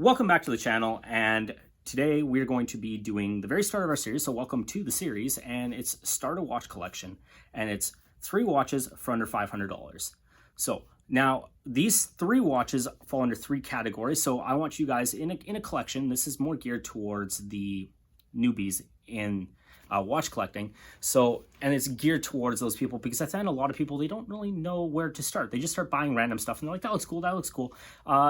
Welcome back to the channel, and today we're going to be doing the very start of our series. So welcome to the series, and it's Start a Watch Collection, and it's 3 watches for under $500. So now these 3 watches fall under 3 categories. So I want you guys in a collection. This is more geared towards the newbies in watch collecting. So, and it's geared towards those people because I find a lot of people, they don't really know where to start. They just start buying random stuff and they're like, that looks cool, that looks cool.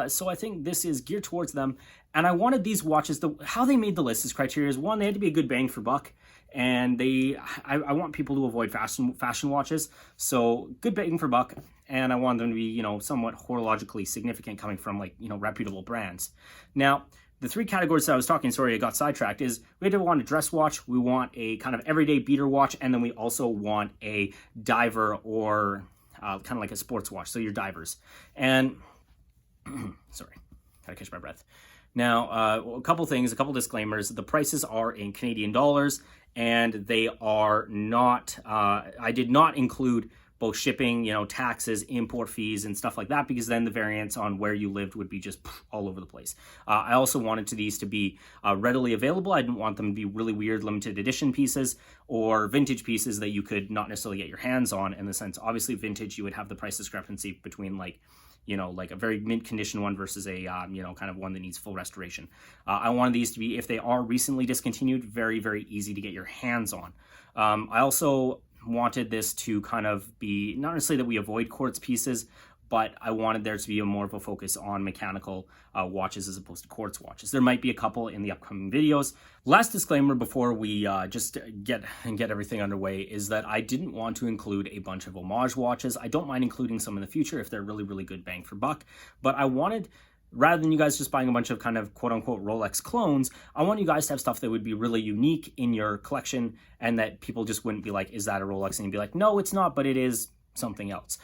So I think this is geared towards them. And I wanted these watches, how they made the list, this criteria is, 1, they had to be a good bang for buck. And I want people to avoid fashion watches. So good bang for buck. And I want them to be, somewhat horologically significant, coming from reputable brands. Now, the 3 categories that I was talking, sorry, I got sidetracked, is we want a dress watch, we want a kind of everyday beater watch, and then we also want a diver or kind of like a sports watch, so your divers. And, sorry, gotta catch my breath. Now, a couple disclaimers. The prices are in Canadian dollars, and they are not, I did not include both shipping, taxes, import fees, and stuff like that, because then the variance on where you lived would be just all over the place. I also wanted these to be readily available. I didn't want them to be really weird limited edition pieces or vintage pieces that you could not necessarily get your hands on, in the sense, obviously vintage, you would have the price discrepancy between like a very mint condition one versus a, kind of one that needs full restoration. I wanted these to be, if they are recently discontinued, very, very easy to get your hands on. I also wanted this to kind of be, not necessarily that we avoid quartz pieces, but I wanted there to be more of a focus on mechanical watches as opposed to quartz watches. There might be a couple in the upcoming videos. Last disclaimer before we just get everything underway is that I didn't want to include a bunch of homage watches. I don't mind including some in the future if they're really, really good bang for buck, but I wanted, rather than you guys just buying a bunch of kind of quote-unquote Rolex clones, I want you guys to have stuff that would be really unique in your collection and that people just wouldn't be like, is that a Rolex? And you'd be like, no, it's not, but it is something else.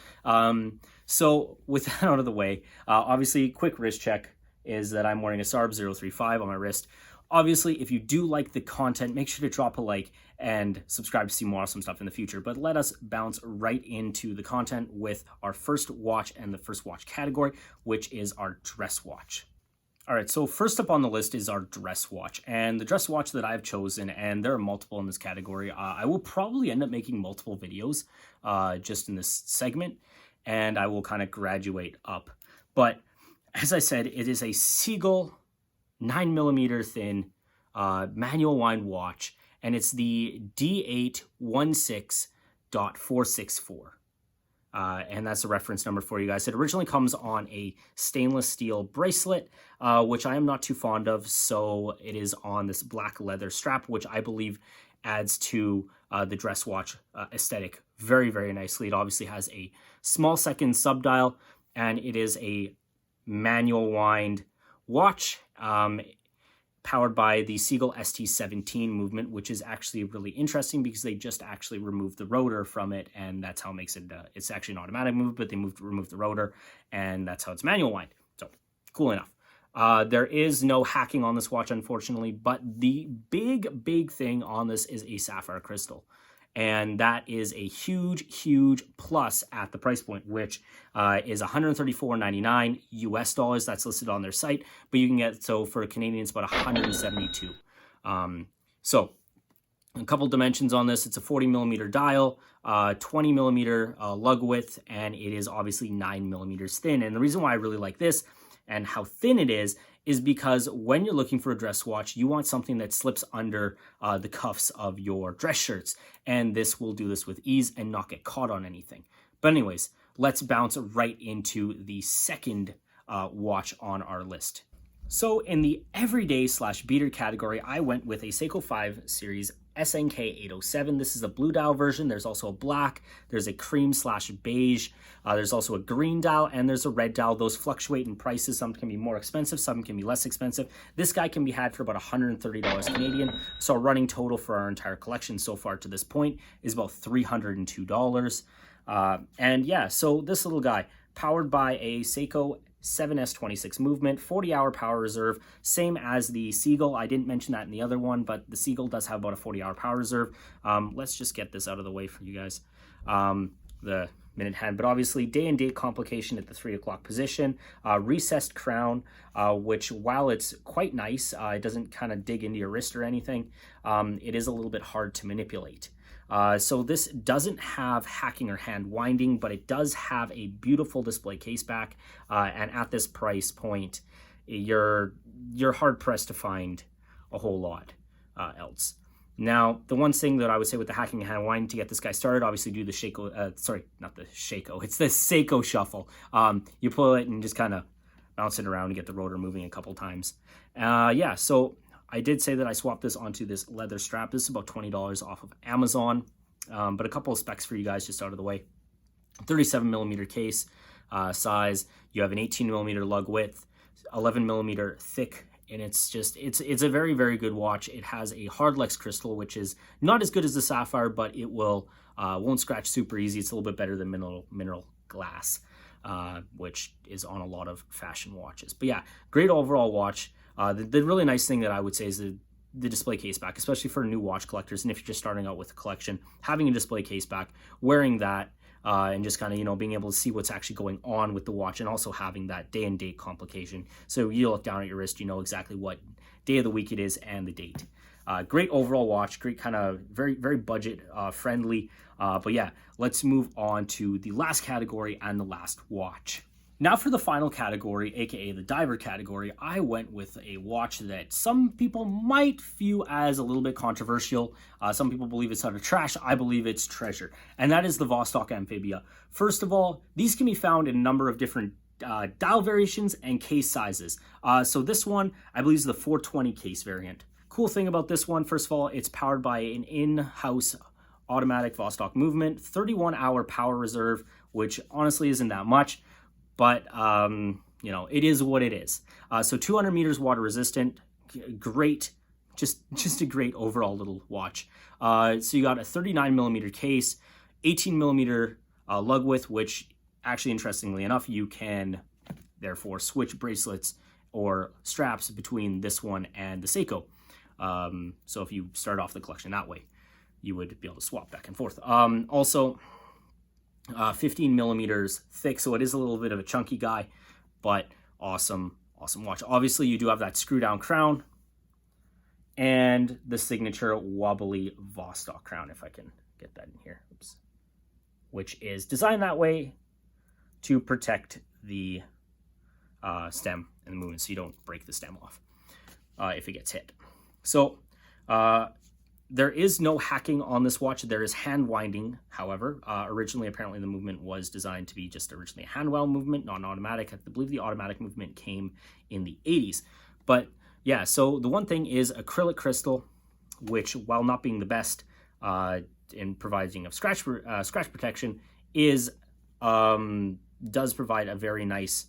So with that out of the way, obviously, quick wrist check is that I'm wearing a SARB 035 on my wrist. Obviously, if you do like the content, make sure to drop a like and subscribe to see more awesome stuff in the future. But let us bounce right into the content with our first watch and the first watch category, which is our dress watch. All right, so first up on the list is our dress watch. And the dress watch that I've chosen, and there are multiple in this category, I will probably end up making multiple videos just in this segment, and I will kind of graduate up. But as I said, it is a Sea-Gull 9mm thin manual wind watch, and it's the D816.464. And that's a reference number for you guys. It originally comes on a stainless steel bracelet, which I am not too fond of, so it is on this black leather strap, which I believe adds to the dress watch aesthetic very, very nicely. It obviously has a small second subdial, and it is a manual wind watch, powered by the Sea-Gull ST17 movement, which is actually really interesting because they just actually removed the rotor from it, and that's how it makes it, it's actually an automatic move, but they removed the rotor, and that's how it's manual wind. So, cool enough. There is no hacking on this watch, unfortunately, but the big thing on this is a sapphire crystal. And that is a huge plus at the price point, which is $134.99 US dollars. That's listed on their site, but you can get, so for Canadians, about $172. So a couple dimensions on this. It's a 40mm dial, 20mm lug width, and it is obviously 9mm thin. And the reason why I really like this and how thin it is because when you're looking for a dress watch, you want something that slips under the cuffs of your dress shirts. And this will do this with ease and not get caught on anything. But anyways, let's bounce right into the second watch on our list. So in the everyday / beater category, I went with a Seiko 5 series SNK 807. This is a blue dial version. There's also a black, there's a cream / beige, there's also a green dial, and there's a red dial. Those fluctuate in prices. Some can be more expensive, some can be less expensive. This guy can be had for about $130 Canadian. So our running total for our entire collection so far to this point is about $302. And yeah, so this little guy, powered by a Seiko 7S26 movement, 40-hour power reserve, same as the Sea-Gull. I didn't mention that in the other one, but the Sea-Gull does have about a 40-hour power reserve. Let's just get this out of the way for you guys. The minute hand, but obviously day and date complication at the 3 o'clock position, recessed crown, which while it's quite nice, it doesn't kind of dig into your wrist or anything. It is a little bit hard to manipulate. So this doesn't have hacking or hand winding, but it does have a beautiful display case back. And at this price point, you're hard pressed to find a whole lot else. Now, the one thing that I would say with the hacking and hand winding to get this guy started, obviously do the Seiko, sorry, not the Seiko, it's the Seiko Shuffle. You pull it and just kind of bounce it around and get the rotor moving a couple times. Yeah, so I did say that I swapped this onto this leather strap. This is about $20 off of Amazon, but a couple of specs for you guys just out of the way. 37 millimeter case size. You have an 18 millimeter lug width, 11 millimeter thick, and it's a very, very good watch. It has a hardlex crystal, which is not as good as the sapphire, but it won't scratch super easy. It's a little bit better than mineral glass, which is on a lot of fashion watches. But yeah, great overall watch. The really nice thing that I would say is the display case back, especially for new watch collectors. And if you're just starting out with a collection, having a display case back, wearing that, and just kind of, being able to see what's actually going on with the watch, and also having that day and date complication. So you look down at your wrist, you know exactly what day of the week it is and the date. Great overall watch, great kind of very, very budget friendly. But yeah, let's move on to the last category and the last watch. Now for the final category, aka the diver category, I went with a watch that some people might view as a little bit controversial. Some people believe it's utter trash. I believe it's treasure, and that is the Vostok Amphibia. First of all, these can be found in a number of different dial variations and case sizes. So this one, I believe, is the 420 case variant. Cool thing about this one, first of all, it's powered by an in-house automatic Vostok movement, 31-hour power reserve, which honestly isn't that much. But, it is what it is. So 200 meters water resistant, great, just a great overall little watch. So you got a 39 millimeter case, 18 millimeter lug width, which actually, interestingly enough, you can therefore switch bracelets or straps between this one and the Seiko. So if you start off the collection that way, you would be able to swap back and forth. Also, 15 millimeters thick, so it is a little bit of a chunky guy, but awesome watch. Obviously, you do have that screw down crown and the signature wobbly Vostok crown, if I can get that in here. Oops. Which is designed that way to protect the stem and the movement, so you don't break the stem off if it gets hit. So there is no hacking on this watch. There is hand winding, however. Originally, apparently, the movement was designed to be just originally a hand wound movement, not an automatic. I believe the automatic movement came in the 80s. But yeah, so the one thing is acrylic crystal, which, while not being the best in providing of scratch protection, does provide a very nice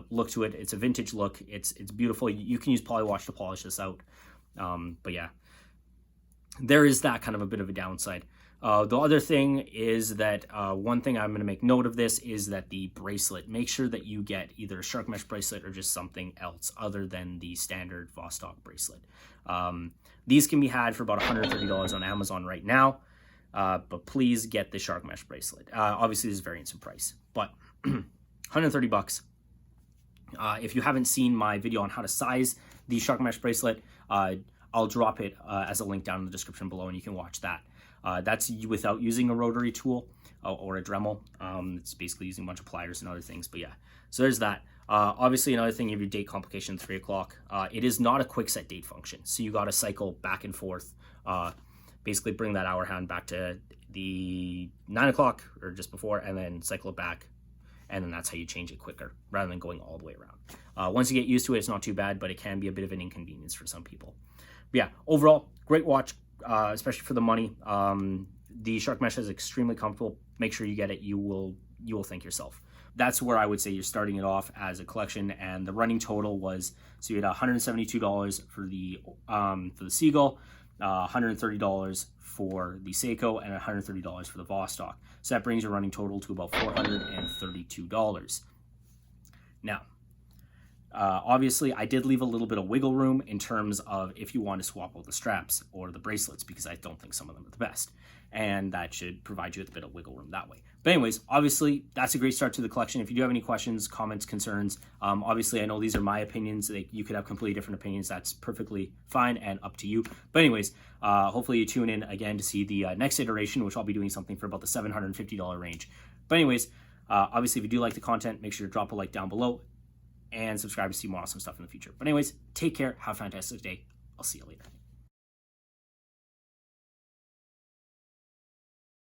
look to it. It's a vintage look. It's beautiful. You can use polywash to polish this out. But yeah, there is that kind of a bit of a downside. The other thing is that one thing I'm going to make note of this is that the bracelet, make sure that you get either a Sharkmesh bracelet or just something else other than the standard Vostok bracelet. These can be had for about $130 on Amazon right now, but please get the Sharkmesh bracelet. Obviously, there's variance in price, but 130 bucks. If you haven't seen my video on how to size the Sharkmesh bracelet, I'll drop it as a link down in the description below, and you can watch that. That's without using a rotary tool or a Dremel. It's basically using a bunch of pliers and other things, but yeah. So there's that. Obviously, another thing, you have your date complication, 3 o'clock. It is not a quick set date function, so you got to cycle back and forth. Basically bring that hour hand back to the 9 o'clock or just before, and then cycle it back, and then that's how you change it quicker, rather than going all the way around. Once you get used to it, it's not too bad, but it can be a bit of an inconvenience for some people. But yeah, overall, great watch, especially for the money. The Sharkmesh is extremely comfortable. Make sure you get it. You will thank yourself. That's where I would say you're starting it off as a collection, and the running total was, so you had $172 for the Sea-Gull, $130 for the Seiko, and $130 for the Vostok. So that brings your running total to about $432. Now, Obviously, I did leave a little bit of wiggle room in terms of if you want to swap out the straps or the bracelets, because I don't think some of them are the best. And that should provide you with a bit of wiggle room that way. But anyways, obviously, that's a great start to the collection. If you do have any questions, comments, concerns, obviously, I know these are my opinions. You could have completely different opinions. That's perfectly fine and up to you. But anyways, hopefully you tune in again to see the next iteration, which I'll be doing something for about the $750 range. But anyways, obviously, if you do like the content, make sure to drop a like down below and subscribe to see more awesome stuff in the future. But anyways, take care. Have a fantastic day. I'll see you later.